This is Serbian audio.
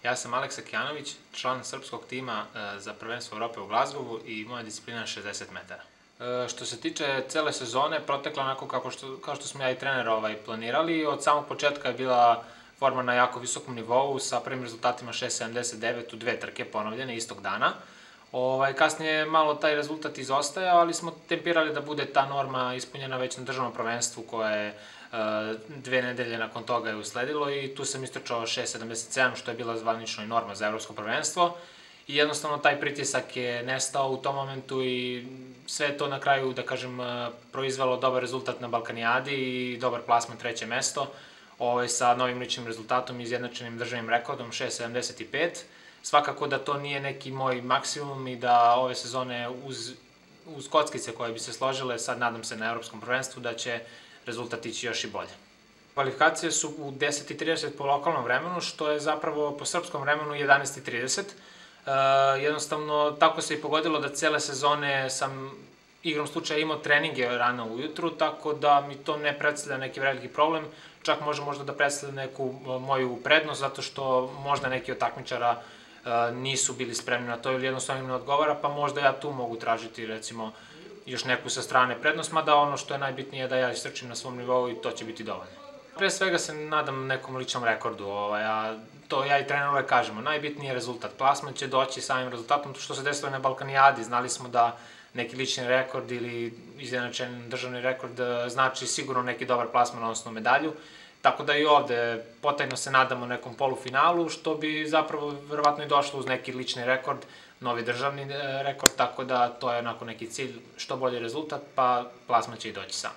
Ja sam Aleksa Kjanović, član srpskog tima za prvenstvo Evrope u Glazgovu i moja disciplina je 60 metara. Što se tiče cele sezone, protekla onako kao što smo ja i trener planirali. Od samog početka je bila forma na jako visokom nivou sa prvim rezultatima 6.79 u dve trke ponovljene istog dana. Kasnije je malo taj rezultat izostajao, ali smo tempirali da bude ta norma ispunjena već na državnom prvenstvu koja je 2 nedelje nakon toga je usledilo i tu sam istrčao 6.77 što je bila zvanično i norma za evropsko prvenstvo i jednostavno taj pritisak je nestao u tom momentu i sve je to na kraju, da kažem, proizvelo dobar rezultat na Balkanijadi i dobar plasman 3. mesto sa novim ličnim rezultatom i izjednačenim državnim rekordom 6.75. Svakako da to nije neki moj maksimum i da ove sezone uz kockice koje bi se složile, sad nadam se na evropskom prvenstvu, da će rezultat ići još i bolje. Kvalifikacije su u 10.30 po lokalnom vremenu, što je zapravo po srpskom vremenu 11.30. Jednostavno, tako se i pogodilo da cele sezone sam igrom slučaja imao treninge rano ujutru, tako da mi to ne predstavlja neki veliki problem, čak može možda da predstavlja neku moju prednost, zato što možda neki od takmičara nisu bili spremni na to ili jednostavno im ne odgovara, pa možda ja tu mogu tražiti, recimo, još neku sa strane prednost, mada ono što je najbitnije je da ja istrčim na svom nivou i to će biti dovoljno. Pre svega se nadam nekom ličnom rekordu, to ja i trener uvek kažemo, najbitniji je rezultat, plasman će doći samim rezultatom, što se desilo na Balkanijadi, znali smo da neki lični rekord ili izjednačen državni rekord znači sigurno neki dobar plasman, odnosno medalju, tako da i ovde potajno se nadamo nekom polufinalu, što bi zapravo verovatno i došlo uz neki lični rekord, novi državni rekord, tako da to je onako neki cilj, što bolji rezultat, pa plasman će i doći sam.